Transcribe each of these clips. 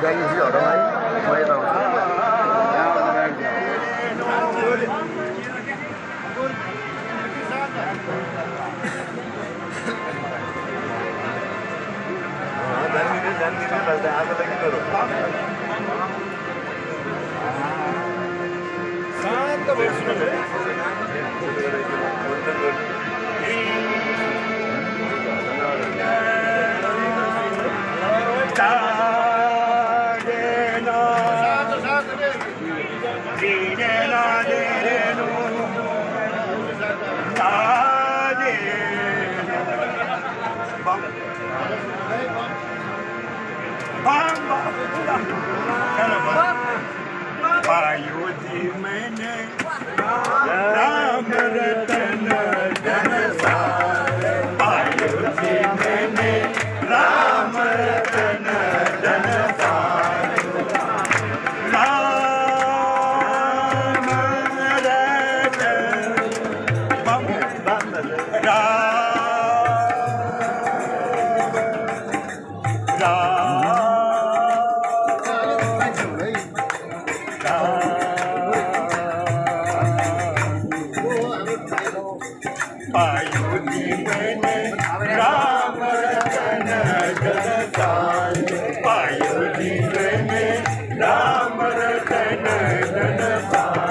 ब्यागिसी हटाउन है म यता शांत बस्नु पायो जी मैंने राम रतन धन सार पायो जी मैंने राम रतन धन सार राम पायो जी मैंने राम रतन धन सार पायो जी मैंने राम रतन धन सार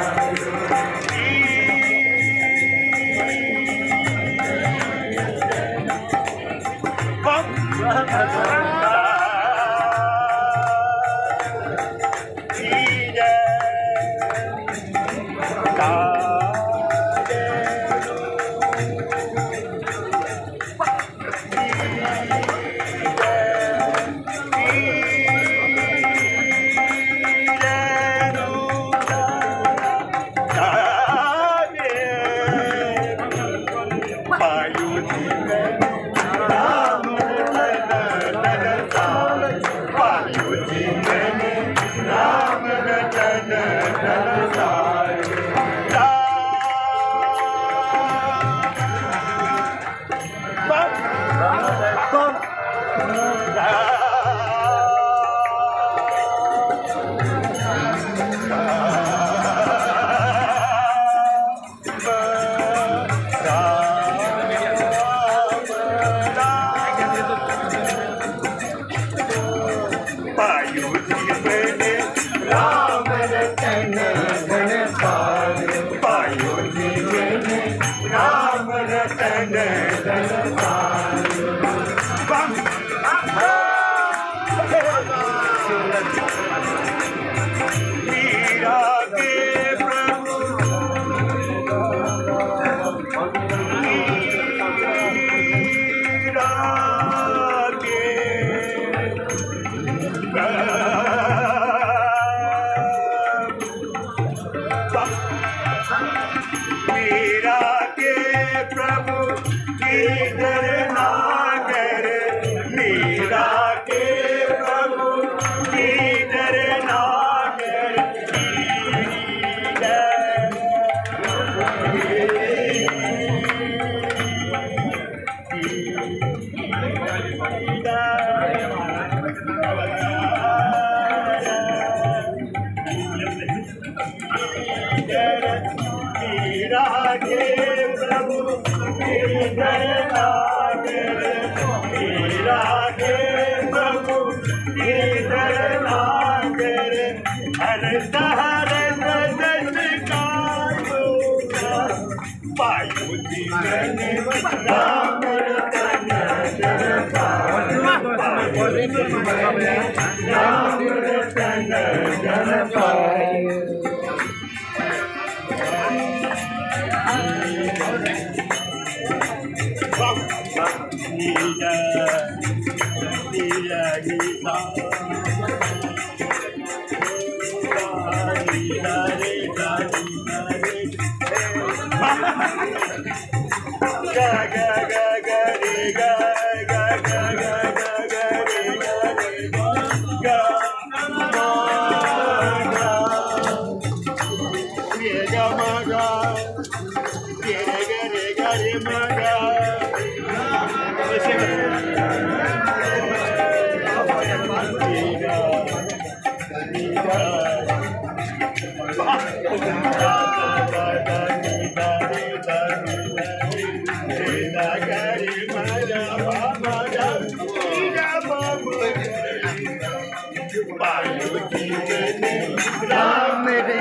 राम रे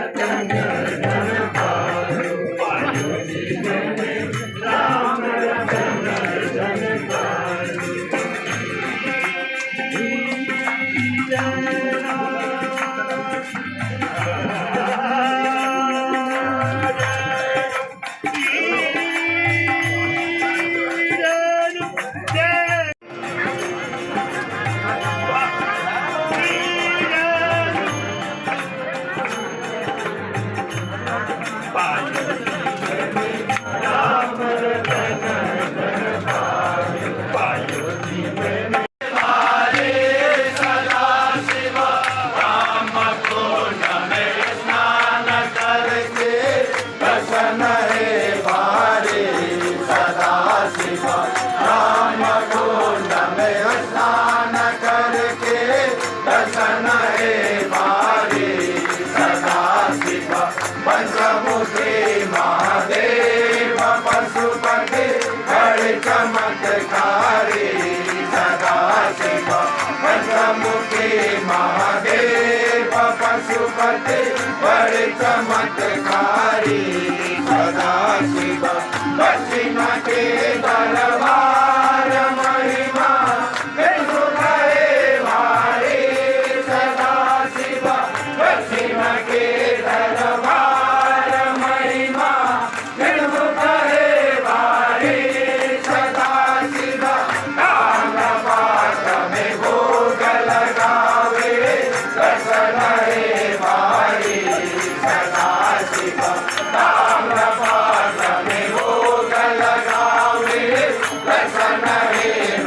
चमत्कारी सदा शिव पंचमुखी महादेव पशुपति बड़े चमत्कारी सदा शिव पश्चिम के दरबार महिमा भारी सदा शिव पश्चिम के दरबार महिमा भारी सदा शिव ताम्रपात्र में भोग लगावे दर्शन भारी सदा शिव ताम्रपात्र में भोग लगावे दर्शन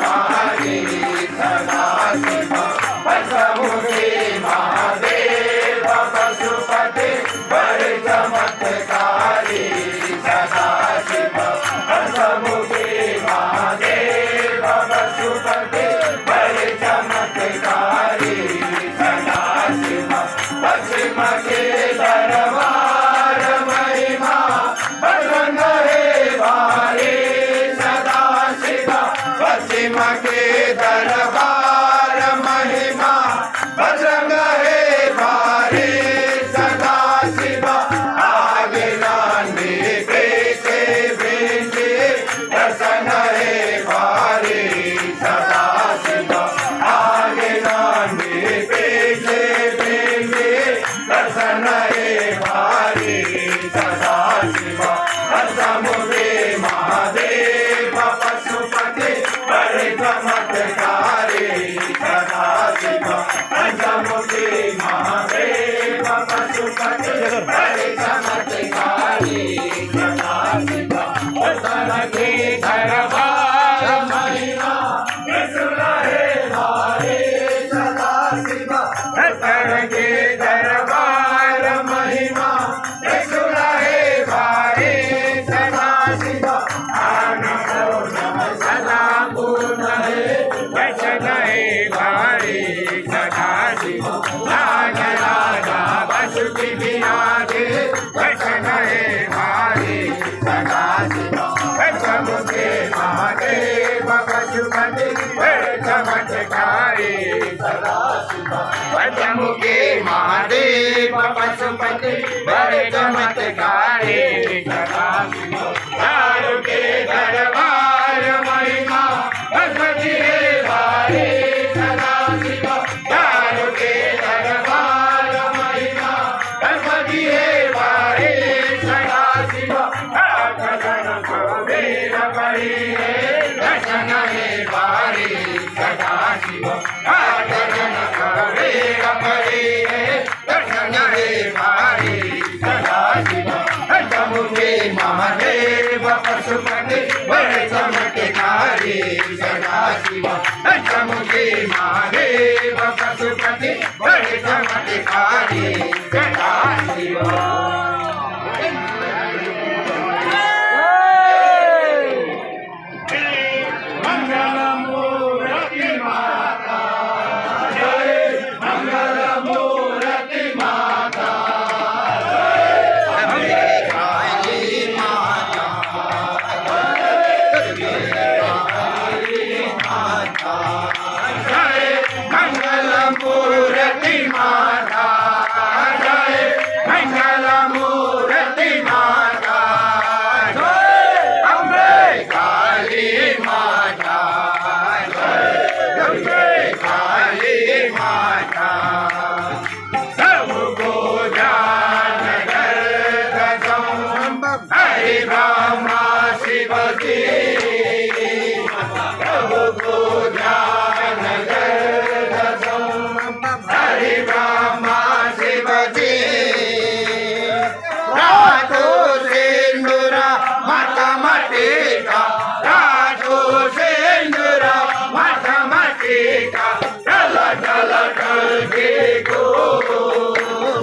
भारी सदा शिव पंचमुखी महादेव पशुपति बड़े चमत्कारी सदा शिव पंचमुखी महादेव पशुपति बड़े चमत्कारी सदा शिव पश्चिम के दरबार महिमा बजरंग भारी सदा शिव पश्चिम के दरबार महिमा बजरंग भारी सदा शिव आगे नांदी पीछे बिंदी दर्शन भारी सदा शिव आगे नांदी पीछे बिंदी दर्शन भारी सदा शिव पंचमुखी महादेव पशुपति बड़े चमत्कारी सदा शिव पंचमुखी महादेव पशुपति बड़े चमत्कारी सदा शिव उत्तर के दरबार महिमा सुनाए भारी सदा शिव उत्तर के दरबार महिमा सुनाए भारी सदा शिव सदा पूर्ण है वचन है भारी सदा शिव राज राजा बसुति विराजे वचन है भारी सदा शिव पंचमुखी महादेव पशुपति बड़े चमत्कारी सदा शिव पंचमुखी महादेव पशुपति बड़े चमत्कारी सदा शिव चारों के दरबार महिमा भगवती है भारी सदा शिव चारों के दरबार महिमा भगवती है भारी सदा शिव वीर बड़ी है दर्शन है भारी सदा शिव वीर बड़ी है दर्शन है भारी सदा शिव पंचमुखी महादेव पशुपति बड़े चमत्कारी सदा शिव पंचमुखी महादेव पशुपति बड़े चमत्कारी सदा शिव मंगलमूर्ति माता जय मंगलमूर्ति के को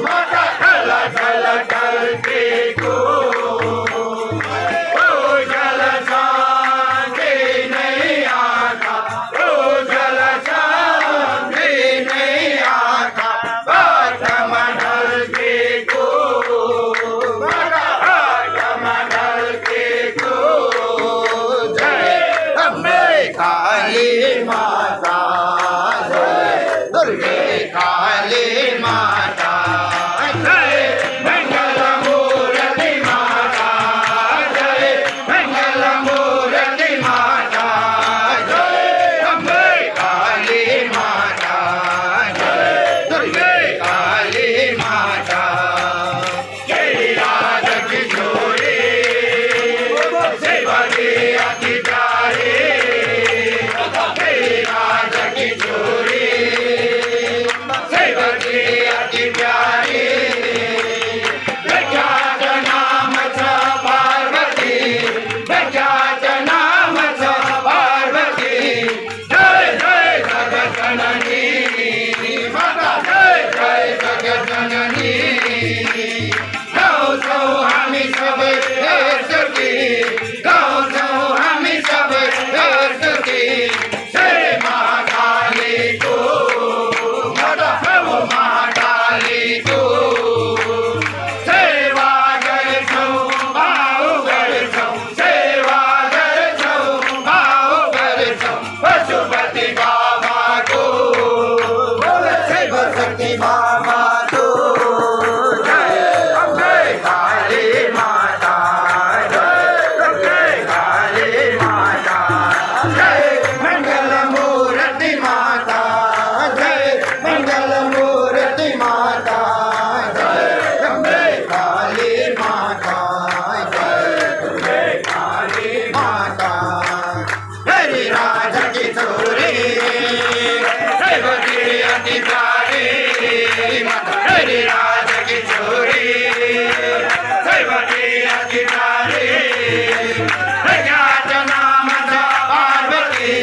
माता ठल ठल ठल के को ओ जल शांति नहीं आता ओ जल शांति नहीं आता बाटम ढल के को बाटम ढल के को जय अम्बे काली माता जय दुर्गे काली माता जय मंगल मूर्ति माता जय मंगल मूर्ति माता जय अम्बे काली माता जय दुर्गे काली माता जय राज किशोरी सेवरी अति प्यारी जय राज किशोरी सेवरी अति प्यारी विख्यात नाम छ पार्वती विख्यात नाम छ पार्वती जय जय जगत जननी माता जय जय जगत जननी गाँव छौ हामी सब एकजुटी गाँव छौ हामी सब एकजुटी जय महाकाली को माता प्रभु महाकाली को सेवा गर्छौ भाउ गर्छौ सेवा गर्छौ भाउ गर्छौ पशुपति बाबाको शिवशक्ति बाबाको जय अम्बे काली माता जय काली माता जय मंगल मूर्ति माता जय मंगल मूर्ति माता जय अम्बे काली माता जय अम्बे काली माता हरि राज किशोरी सेवकी अति प्यारी माता हरि राज किशोरी सेवकी अति प्यारी विख्यात नाम छ पार्वती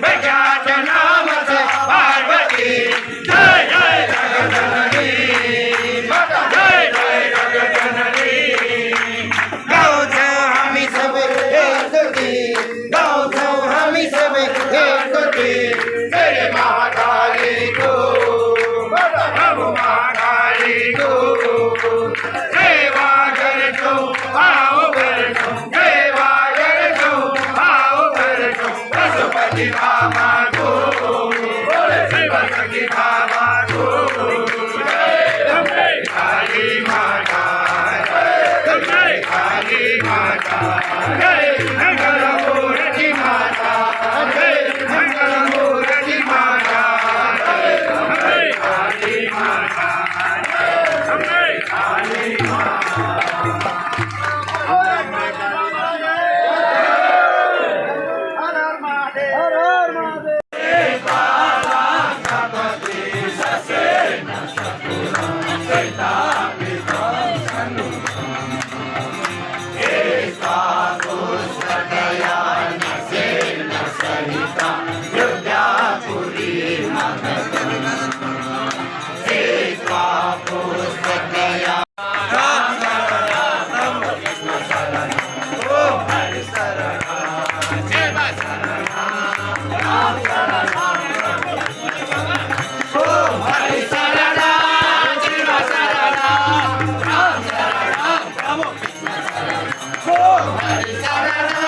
विख्यात नाम छ पार्वती जय जय जगत जननी माता जय जय जगत जननी गाँव छौ हामी सब एकजुटी गाँव छौ हामी सब एकजुटी जय महाकाली को प्रभु महाकाली को सेवा गर्छौ भाव गर्छौ सेवा गर्छौ भाव गर्छौ पशुपति बाबा को शिवशक्ति बाबा को जय अम्बे काली माता जय काली माता जय मंगल मूर्ति माता जय मंगल मूर्ति माता जय अम्बे काली माता जय अम्बे काली माता हरि शरण